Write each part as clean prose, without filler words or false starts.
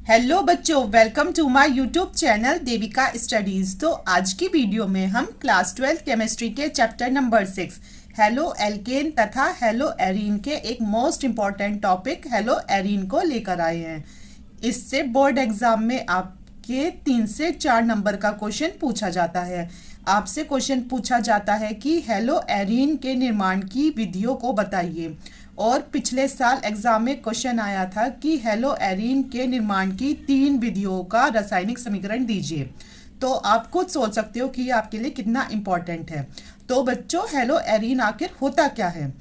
Hello बच्चों, welcome to my YouTube channel Devika studies. तो आज की वीडियो में हम क्लास 12 केमिस्ट्री के चैप्टर नंबर 6 हेलो एल्केन तथा हेलो एरीन के एक most important topic haloarene को लेकर आए हैं। इससे बोर्ड एग्जाम में आपके 3 से 4 नंबर का क्वेश्चन पूछा जाता है। आपसे क्वेश्चन पूछा जाता है कि हेलो एरीन के निर्माण की विधियों को बताइए। और पिछले साल एग्जाम में क्वेश्चन आया था कि हेलो एरीन के निर्माण की 3 विधियों का रासायनिक समीकरण दीजिए। तो आप खुद सोच सकते हो कि ये आपके लिए कितना इम्पोर्टेंट है। तो बच्चों, हेलो एरीन आखिर होता क्या है?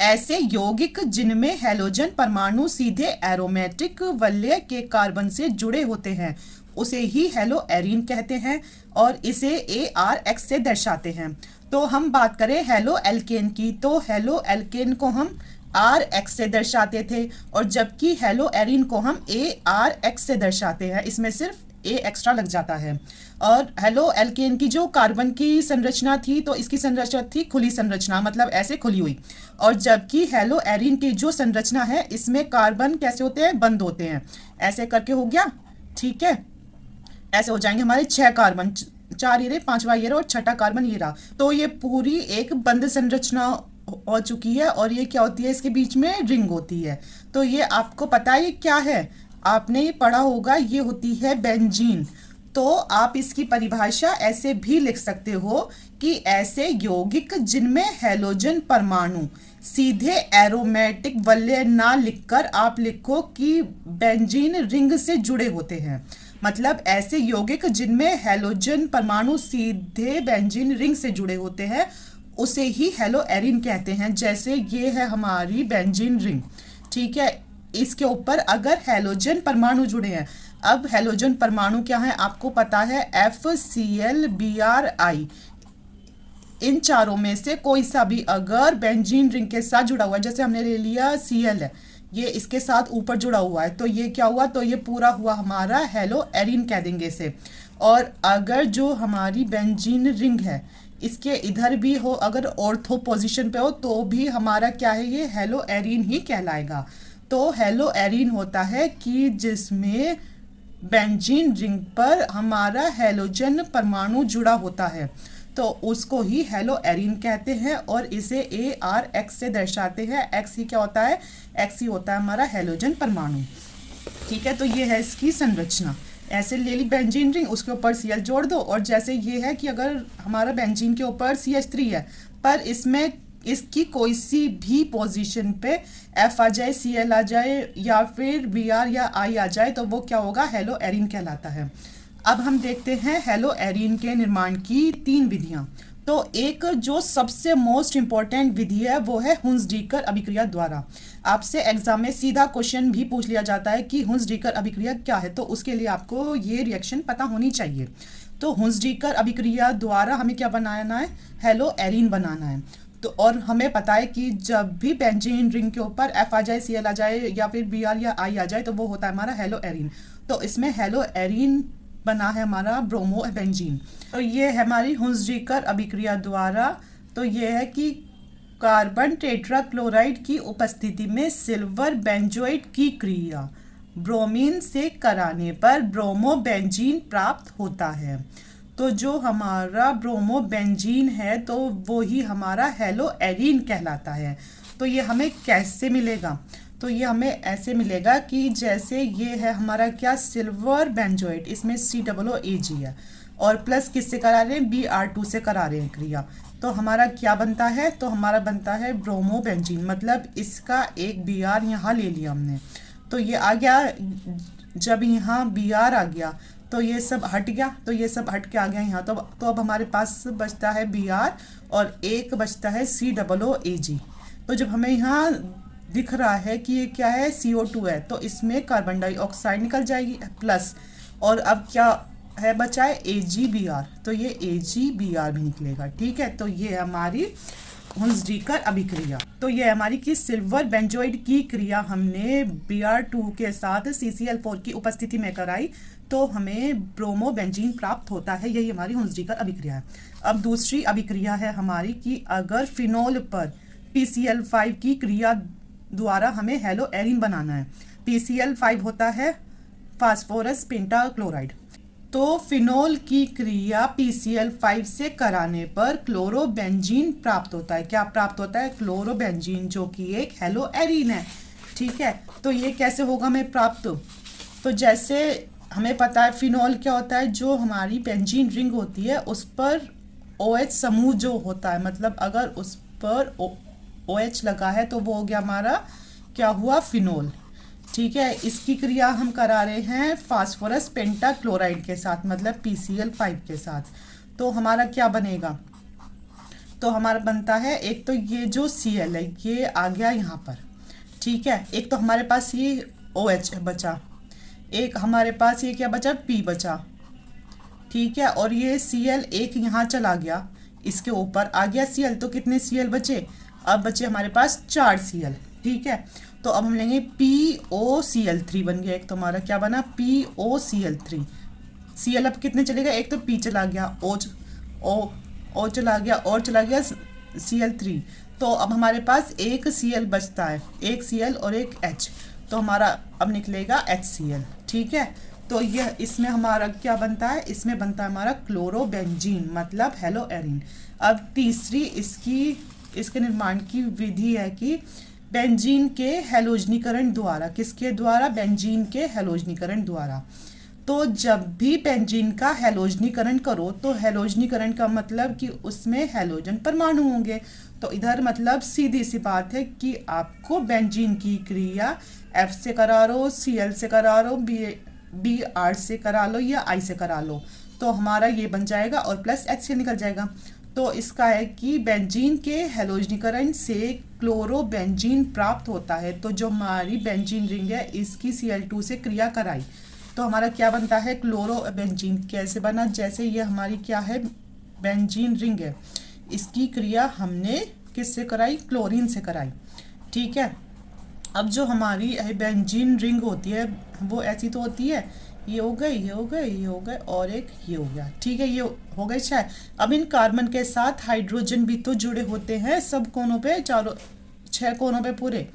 ऐसे यौगिक जिनमें हैलोजन परमाणु सीधे एरोमेटिक वलय के कार्बन से जुड़े होते हैं उसे ही हेलो एरीन कहते हैं और इसे ARX से दर्शाते हैं। तो हम बात करें हेलो एल्केन की, तो हेलो एल्केन को हम RX से दर्शाते थे और जबकि हेलो एरीन को हम ARX से दर्शाते हैं। इसमें सिर्फ A एक्स्ट्रा लग जाता है। और हेलो एल्केन की जो कार्बन की संरचना थी तो इसकी संरचना थी खुली संरचना, मतलब ऐसे खुली हुई। और जबकि हेलो एरीन की जो संरचना है इसमें कार्बन कैसे होते हैं, बंद होते हैं। ऐसे करके हो गया, ठीक है। ऐसे हो जाएंगे हमारे 6 कार्बन, 4 ये रहे, 5वां ये रहा और 6ठा कार्बन ये रहा। तो ये पूरी एक बंद संरचना हो चुकी है और ये क्या होती है, इसके बीच में रिंग होती है। तो ये आपको पता है ये क्या है, आपने ये पढ़ा होगा, ये होती है बेंजीन। तो आप इसकी परिभाषा ऐसे भी लिख सकते हो कि ऐसे यौगिक जिनमें हैलोजन परमाणु सीधे एरोमेटिक वलय ना लिखकर आप लिखो कि बेंजीन रिंग से जुड़े होते हैं। मतलब ऐसे यौगिक जिनमें हैलोजन परमाणु सीधे बेंजीन रिंग से जुड़े होते हैं उसे ही हेलो एरीन कहते हैं। जैसे ये है हमारी बेंजीन रिंग, ठीक है। इसके ऊपर अगर हैलोजन परमाणु जुड़े हैं, अब हैलोजन परमाणु क्या है आपको पता है, FCl, Bri। इन चारों में से कोई सा भी अगर बेंजीन रिंग के साथ जुड़ा हुआ है, जैसे हमने ले लिया Cl है, ये इसके साथ ऊपर जुड़ा हुआ है, तो ये क्या हुआ, तो ये पूरा हुआ हमारा हेलो एरीन कह देंगे इसे। और अगर जो हमारी बेंजीन रिंग है इसके इधर भी हो, अगर ऑर्थो पोजीशन पे हो, तो भी हमारा क्या है, ये हेलो एरीन ही कहलाएगा। तो हेलो एरीन होता है कि जिसमें बेंजीन रिंग पर हमारा हैलोजन परमाणु जुड़ा होता है, तो उसको ही हेलो एरीन कहते हैं और इसे ARX से दर्शाते हैं। X ही क्या होता है, X ही होता है हमारा हैलोजन परमाणु, ठीक है। तो ये है इसकी संरचना। ऐसे ले ली बेंजीन रिंग, उसके ऊपर Cl जोड़ दो। और जैसे ये है कि अगर हमारा बेंजीन के ऊपर CH3 है पर इसमें इसकी कोई सी भी पोजीशन पे F आ जाए, Cl आ जाए या फिर Br या I आ जाए, तो वो क्या होगा, हेलो एरीन कहलाता है। अब हम देखते हैं हेलो एरीन के निर्माण की 3 विधियां। तो एक जो सबसे मोस्ट इम्पॉर्टेंट विधि है वो है हुंस-डीकर अभिक्रिया द्वारा। आपसे एग्जाम में सीधा क्वेश्चन भी पूछ लिया जाता है कि हुंस-डीकर अभिक्रिया क्या है, तो उसके लिए आपको ये रिएक्शन पता होनी चाहिए। तो हुंस-डीकर अभिक्रिया द्वारा हमें क्या बनाना है, हेलो एरीन बनाना है। तो और हमें पता है कि जब भी बेंजीन रिंग के ऊपर F आ जाए, Cl आ जाए या फिर Br या I आ जाए, तो वो होता है हमारा हेलो एरीन। तो इसमें हेलो एरीन बना है हमारा ब्रोमो बेंजीन। तो ये है हमारी हुंस-डीकर अभिक्रिया द्वारा। तो ये है कि कार्बन टेट्राक्लोराइड की उपस्थिति में सिल्वर बेंजोइट की क्रिया ब्रोमीन से कराने पर ब्रोमो बेंजीन प्राप्त होता है। तो जो हमारा ब्रोमो बेंजीन है तो वो ही हमारा हेलो एरीन कहलाता है। तो ये हमें कैसे मिलेगा, तो ये हमें ऐसे मिलेगा कि जैसे ये है हमारा क्या, सिल्वर बेंजोइट, इसमें COOAG है और प्लस किससे करा रहे हैं, Br2 से करा रहे हैं क्रिया। तो हमारा क्या बनता है, तो हमारा बनता है ब्रोमो बेंजीन। मतलब इसका एक Br यहाँ ले लिया हमने, तो ये आ गया। जब यहाँ Br आ गया तो ये सब हट गया, तो ये सब हट के आ गया यहाँ। तो अब हमारे पास बचता है Br और एक बचता है COOAG। तो जब हमें यहाँ दिख रहा है कि ये क्या है, CO2 है, तो इसमें कार्बन डाइऑक्साइड निकल जाएगी प्लस। और अब क्या है बचा है, AgBr, तो ये AgBr भी निकलेगा, ठीक है। तो ये हमारी हुंस-डीकर अभिक्रिया। तो ये हमारी कि सिल्वर बेंजोइड की क्रिया हमने Br2 के साथ CCl4 की उपस्थिति में कराई तो हमें ब्रोमो बेंजीन प्राप्त होता है। यही हमारी हुंस-डीकर अभिक्रिया है। अब दूसरी अभिक्रिया है हमारी कि अगर फिनोल पर PCl5 की क्रिया द्वारा हमें हेलो एरीन बनाना है। PCl5 होता है फास्फोरस पेंटाक्लोराइड। तो फिनोल की क्रिया PCl5 से कराने पर क्लोरोबेंजीन प्राप्त होता है। क्या प्राप्त होता है? क्लोरोबेंजीन, जो कि एक हेलो एरीन है। ठीक है, तो ये कैसे होगा हमें प्राप्त? तो जैसे हमें पता है फिनोल क्या होता है, जो हमारी बेंजीन रिंग होती है उस पर OH समूह जो होता है, मतलब अगर उस पर OH लगा है तो वो हो गया हमारा क्या हुआ? फिनोल। ठीक है, इसकी क्रिया हम करा रहे हैं फास्फोरस पेंटाक्लोराइड के साथ, मतलब PCl5 के साथ। तो हमारा क्या बनेगा? तो हमारा बनता है, एक तो ये जो Cl है ये आ गया यहाँ पर। ठीक है, एक तो हमारे पास ये OH बचा, एक हमारे पास ये क्या बचा? P बचा। ठीक है, और ये Cl एक यहाँ चला गया, इसके ऊपर आ गया Cl, तो कितने Cl बचे? अब बचे हमारे पास 4 Cl। ठीक है, तो अब हम लेंगे POCl3 बन गया। एक तो हमारा क्या बना? POCl3। Cl अब कितने चलेगा? एक तो P चला गया, O चला गया, और चला गया Cl3। तो अब हमारे पास एक Cl बचता है, एक Cl और एक H, तो हमारा अब निकलेगा HCl। ठीक है, तो यह इसमें हमारा क्या बनता है? इसमें बनता है हमारा क्लोरोबेंजीन, मतलब हेलो एरीन। अब तीसरी इसके निर्माण की विधि है कि बेंजीन के हैलोजनीकरण द्वारा। किसके द्वारा? बेंजीन के हैलोजनीकरण द्वारा। तो जब भी बेंजीन का हैलोजनीकरण करो, तो हैलोजनीकरण का मतलब कि उसमें हैलोजन परमाणु होंगे। तो इधर मतलब सीधी सी बात है कि आपको बेंजीन की क्रिया F से करा लो, Cl से करा लो, Br से करा लो या I से करा लो, तो हमारा ये बन जाएगा और प्लस HCl निकल जाएगा। तो इसका है कि बेंजीन के हैलोजनीकरण से क्लोरोबेंजीन प्राप्त होता है। तो जो हमारी बेंजीन रिंग है इसकी Cl2 से क्रिया कराई तो हमारा क्या बनता है? क्लोरोबेंजीन। कैसे बना? जैसे ये हमारी क्या है? बेंजीन रिंग है, इसकी क्रिया हमने किससे कराई? क्लोरीन से कराई। ठीक है, अब जो हमारी बेंजीन रिंग होती है वो ऐसी तो होती है, ये हो गई, ये हो गई, ये हो गए, और एक ये हो गया। ठीक है, ये हो गई 6। अब इन कार्बन के साथ हाइड्रोजन भी तो जुड़े होते हैं सब कोनों पे, चारों 6 कोनों पे पूरे।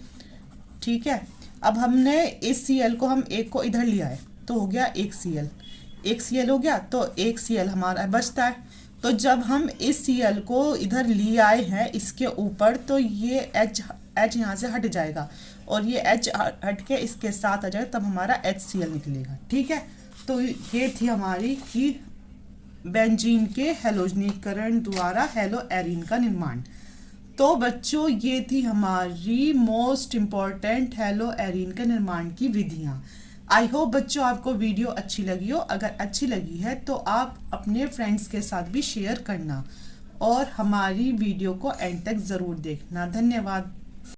ठीक है, अब हमने इस Cl को हम एक को इधर लिया है तो हो गया एक Cl हो गया, तो एक Cl हमारा बचता है। तो जब हम इस Cl को इधर ले आए हैं इसके ऊपर, तो ये H यहाँ से हट जाएगा और ये H हट के इसके साथ आ जाएगा, तब हमारा HCl निकलेगा। ठीक है, तो ये थी हमारी कि बेंजीन के हैलोजनीकरण द्वारा हेलो एरीन का निर्माण। तो बच्चों ये थी हमारी मोस्ट इम्पॉर्टेंट हेलो एरीन के निर्माण की विधियाँ। आई होप बच्चों आपको वीडियो अच्छी लगी हो। अगर अच्छी लगी है तो आप अपने फ्रेंड्स के साथ भी शेयर करना और हमारी वीडियो को एंड तक ज़रूर देखना। धन्यवाद।